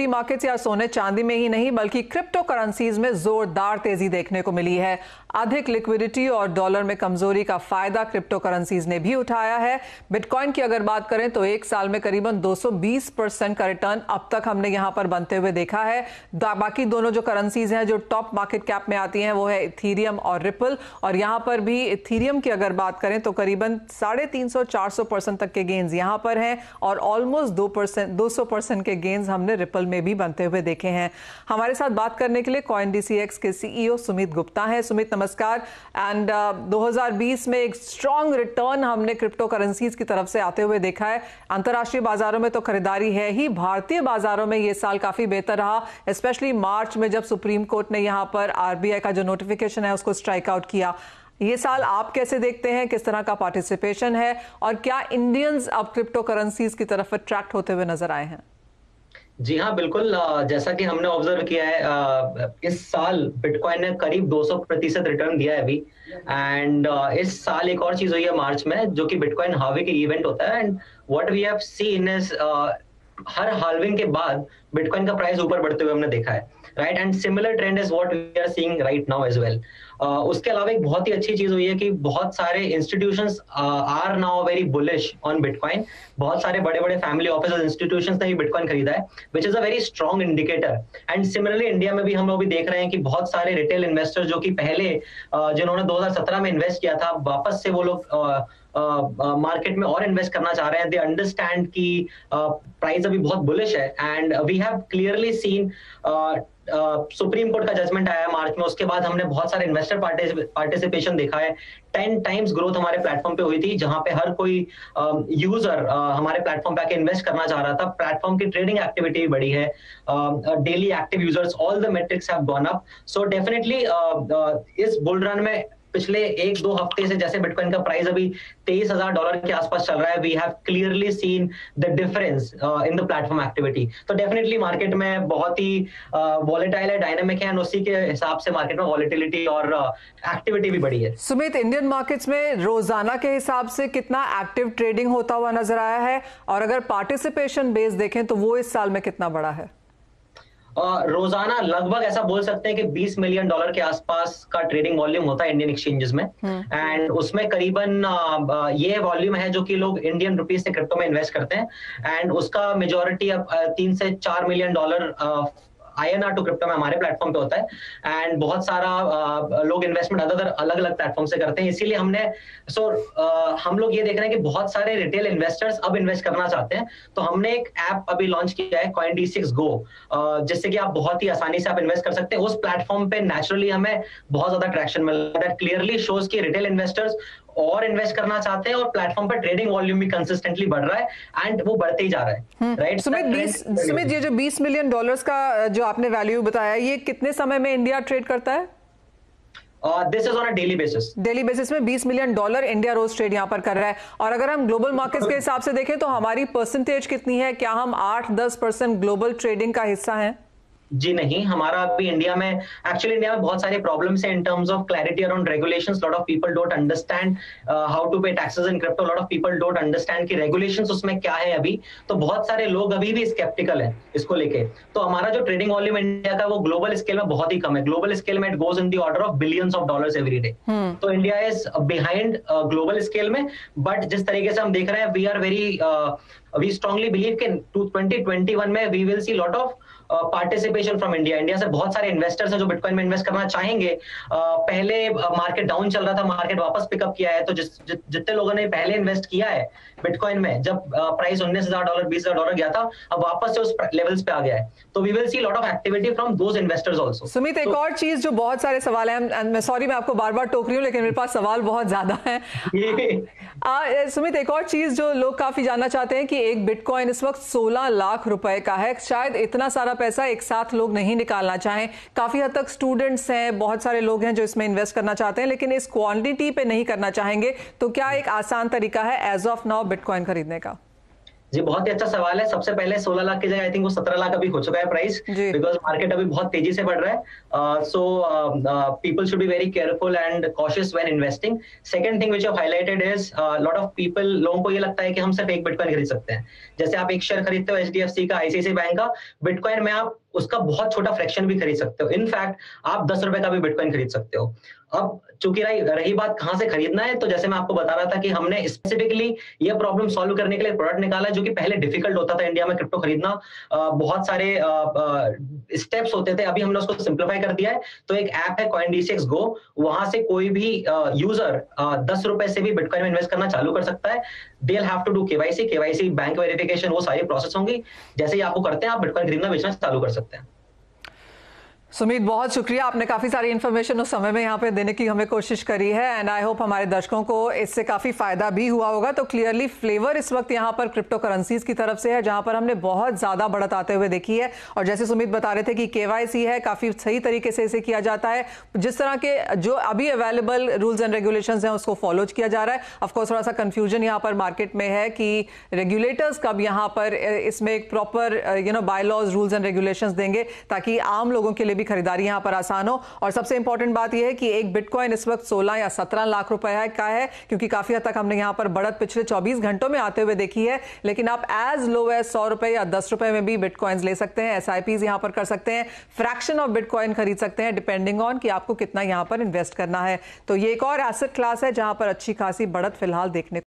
Markets या सोने चांदी में ही नहीं बल्कि क्रिप्टो करेंसीज में जोरदार तेजी देखने को मिली है। अधिक लिक्विडिटी और डॉलर में कमजोरी का फायदा क्रिप्टो करेंसीज ने भी उठाया है। बिटकॉइन की अगर बात करें तो एक साल में करीबन 220% का रिटर्न अब तक हमने यहां पर बनते हुए देखा है। बाकी दोनों जो करेंसीज हैं जो टॉप मार्केट कैप में आती हैं वो है इथीरियम और रिपल, और यहां पर भी इथीरियम की अगर बात करें तो करीबन 350-400% तक के गेन्स यहां पर हैं और ऑलमोस्ट 200% के गेन्स हमने रिपल में भी बनते हुए देखे हैं। हमारे साथ बात करने के लिए CoinDCX के CEO सुमित गुप्ता हैं। सुमित नमस्कार। एंड 2020 में एक स्ट्रॉन्ग रिटर्न हमने क्रिप्टो करेंसीज की तरफ से आते हुए देखा है। अंतर्राष्ट्रीय बाजारों में तो खरीदारी है ही, भारतीय बाजारों में ये साल काफी बेहतर रहा, स्पेशली मार्च में जब सुप्रीम कोर्ट ने यहां पर RBI का जो नोटिफिकेशन है उसको स्ट्राइक आउट किया। ये साल आप कैसे देखते हैं, किस तरह का पार्टिसिपेशन है और क्या इंडियंस अब क्रिप्टो करेंसीज की तरफ अट्रैक्ट होते हुए नजर आए हैं? जी हाँ, बिल्कुल। जैसा कि हमने ऑब्जर्व किया है, इस साल बिटकॉइन ने करीब 200% रिटर्न दिया है अभी। एंड इस साल एक और चीज हुई है मार्च में, जो कि बिटकॉइन हाल्विंग के इवेंट होता है। And what we have seen is हर हाल्विंग के बाद बिटकॉइन का प्राइस ऊपर बढ़ते हुए हमने देखा है, right. And similar trend is what we are seeing right now as well. उसके अलावा एक बहुत ही अच्छी चीज हुई है कि बहुत सारे institutions are now very bullish on bitcoin. बहुत सारे बड़े बड़े फैमिली ऑफिस इंस्टीट्यूशंस ने भी बिटकॉइन खरीदा है, which is a very strong indicator. And similarly India में भी हम लोग भी देख रहे हैं कि बहुत सारे रिटेल इन्वेस्टर्स जो कि पहले जिन्होंने 2017 में इन्वेस्ट किया था, वापस से वो लोग मार्केट में और इन्वेस्ट करना चाह रहे हैं। दे अंडरस्टैंड कि प्राइस अभी बहुत बुलिश है। And we have clearly seen Supreme Court का जजमेंट आया है मार्च में, उसके बाद हमने बहुत सारे इन्वेस्टर पार्टिसिपेशन देखा है। 10 टाइम्स ग्रोथ हमारे प्लेटफॉर्म पे हुई थी, जहां पे हर कोई यूजर हमारे प्लेटफॉर्म पे आके इन्वेस्ट करना चाह रहा था। प्लेटफॉर्म की ट्रेडिंग एक्टिविटी भी बढ़ी है, daily active users, all the matrix have gone up. So definitely इस बुल रन में पिछले 1-2 हफ्ते से जैसे बिटकॉइन का प्राइस अभी $23,000 के आसपास चल रहा है, we have clearly seen the difference in the platform activity. तो डेफिनेटली मार्केट में बहुत ही वॉलेटाइल है, डायनामिक है, और उसी के हिसाब से मार्केट में वॉलेटिलिटी और एक्टिविटी भी बढ़ी है। सुमित, इंडियन मार्केट्स में रोजाना के हिसाब से कितना एक्टिव ट्रेडिंग होता हुआ नजर आया है, और अगर पार्टिसिपेशन बेस देखें तो वो इस साल में कितना बड़ा है? रोजाना लगभग ऐसा बोल सकते हैं कि $20 मिलियन के आसपास का ट्रेडिंग वॉल्यूम होता है इंडियन एक्सचेंजेस में। एंड उसमें करीबन ये वॉल्यूम है जो कि लोग इंडियन रुपीस से क्रिप्टो में इन्वेस्ट करते हैं। एंड उसका मेजोरिटी अब $3 से $4 मिलियन INR टू क्रिप्टो में हमारे प्लेटफॉर्म पे होता है। एंड बहुत सारा लोग इन्वेस्टमेंट अलग अलग प्लेटफॉर्म से करते हैं। इसीलिए हमने हम लोग ये देख रहे हैं कि बहुत सारे रिटेल इन्वेस्टर्स अब इन्वेस्ट करना चाहते हैं। तो हमने एक ऐप अभी लॉन्च किया है, CoinDCX Go, जिससे कि आप बहुत ही आसानी से आप इन्वेस्ट कर सकते हैं। उस प्लेटफॉर्म पे नेचुरली हमें बहुत ज्यादा ट्रैक्शन मिल रहा है। दैट क्लियरली शोज कि रिटेल इन्वेस्टर्स और इन्वेस्ट करना चाहते हैं, और प्लेटफॉर्म पर ट्रेडिंग वॉल्यूम भी कंसिस्टेंटली बढ़ रहा है एंड वो बढ़ते ही जा रहा है, राइट। सुमित, ये जो $20 मिलियन का जो आपने वैल्यू बताया, ये कितने समय में इंडिया ट्रेड करता है? This is on a daily basis. Daily basis में $20 मिलियन इंडिया रोज ट्रेड यहाँ पर कर रहा है। और अगर हम ग्लोबल मार्केट्स के हिसाब से देखें तो हमारी परसेंटेज कितनी है? क्या हम 8-10% ग्लोबल ट्रेडिंग का हिस्सा हैं? जी नहीं, हमारा अभी इंडिया में इंडिया में बहुत सारे प्रॉब्लम्स हैं in terms of clarity around regulations. Lot of people don't understand how to pay taxes in crypto. Lot of people don't understand कि रेगुलेशंस उसमें क्या है अभी। तो बहुत सारे लोग अभी भी स्केप्टिकल हैं इसको लेके। तो हमारा जो ट्रेडिंग वॉल्यूम इंडिया का वो ग्लोबल स्केल में बहुत ही कम है। ग्लोबल स्केल में it goes in the order of billions of dollars every day. तो India is behind global scale में। बट जिस तरीके से हम देख रहे हैं, वी स्ट्रांगली बिलीव कि 2021 में we will see lot of participation from India से बहुत सारे इन्वेस्टर्स हैं जो बिटकॉइन में इन्वेस्ट करना चाहेंगे। पहले मार्केट डाउन चल रहा था, मार्केट वापस पिकअप किया है। तो जितने लोगों ने पहले इन्वेस्ट किया है बिटकॉइन में, जब प्राइस $19,000 $20,000 गया था, अब वापस से उस लेवल्स पे आ गया है। तो we will see lot of activity from those investors also. Sumit, एक और चीज जो बहुत सारे सवाल हैं, मैं सॉरी मैं आपको बार बार टोक रही हूँ, लेकिन मेरे पास सवाल बहुत ज्यादा है। सुमित, एक और चीज जो लोग काफी जानना चाहते हैं कि एक बिटकॉइन इस वक्त 16 लाख रुपए का है। शायद इतना सारा पैसा एक साथ लोग नहीं निकालना चाहें। काफी हद तक स्टूडेंट्स हैं, बहुत सारे लोग हैं जो इसमें इन्वेस्ट करना चाहते हैं, लेकिन इस क्वांटिटी पे नहीं करना चाहेंगे। तो क्या एक आसान तरीका है एज ऑफ नाउ बिटकॉइन खरीदने का? जी, बहुत ही अच्छा सवाल है। सबसे पहले 16 लाख की जगह आई थिंक वो 17 लाख अभी हो चुका है प्राइस, जी। बिकॉज़ मार्केट अभी बहुत तेजी से बढ़ रहा है। So people should be very careful and cautious when investing. Second thing which I highlighted is lot of people, लोगों को ये लगता है कि हम सिर्फ एक बिटकॉइन खरीद सकते हैं। जैसे आप एक शेयर खरीदते हो एचडीएफसी का, आईसीआईसीआई बैंक का, बिटकॉइन में आप उसका बहुत छोटा फ्रैक्शन भी खरीद सकते हो। इनफैक्ट आप 10 रुपए का भी बिटकॉइन खरीद सकते हो। अब चूंकि रही बात कहां से खरीदना है, तो जैसे मैं आपको बता रहा था कि हमने स्पेसिफिकली ये प्रॉब्लम सॉल्व करने के लिए प्रोडक्ट निकाला, जो कि पहले डिफिकल्ट होता था इंडिया में क्रिप्टो खरीदना। बहुत सारे स्टेप्स होते थे, अभी हमने उसको सिंप्लीफाई कर दिया है। तो एक ऐप है CoinDCX Go, वहां से कोई भी यूजर 10 रुपए से भी बिटकॉइन में इन्वेस्ट करना चालू कर सकता है। They have to do KYC, bank verification, वो सारी प्रोसेस होंगी। जैसे ही आपको करते हैं, आप बिटकॉइन खरीदना बेचना चालू कर सकते हैं। सुमित, बहुत शुक्रिया, आपने काफ़ी सारी इन्फॉर्मेशन उस समय में यहाँ पे देने की हमें कोशिश करी है एंड आई होप हमारे दर्शकों को इससे काफ़ी फ़ायदा भी हुआ होगा। तो क्लियरली फ्लेवर इस वक्त यहाँ पर क्रिप्टो करेंसीज की तरफ से है, जहाँ पर हमने बहुत ज़्यादा बढ़त आते हुए देखी है। और जैसे सुमित बता रहे थे कि केवाईसी है, काफ़ी सही तरीके से इसे किया जाता है। जिस तरह के जो अभी अवेलेबल रूल्स एंड रेगुलेशंस हैं उसको फॉलो किया जा रहा है। ऑफकोर्स थोड़ा सा कन्फ्यूजन यहाँ पर मार्केट में है कि रेगुलेटर्स कब यहाँ पर इसमें एक proper bylaws, rules and regulations देंगे ताकि आम लोगों के लिए भी खरीदारी यहाँ पर आसान हो। और सबसे इंपॉर्टेंट बात यह है कि एक बिटकॉइन इस वक्त 16 या 17 लाख रुपए का है, क्योंकि काफी हद तक हमने यहाँ पर बढ़त पिछले 24 घंटों में आते हुए देखी है। लेकिन आप एज लो एज 100 रुपए या 10 रुपए में भी बिटकॉइंस ले सकते हैं, एसआईपीज यहाँ पर कर सकते हैं, फ्रैक्शन ऑफ बिटकॉइन खरीद सकते हैं, डिपेंडिंग ऑन कि आपको कितना यहाँ पर इन्वेस्ट करना है। तो ये एक और एसेट क्लास है जहां पर अच्छी खासी बढ़त फिलहाल देखने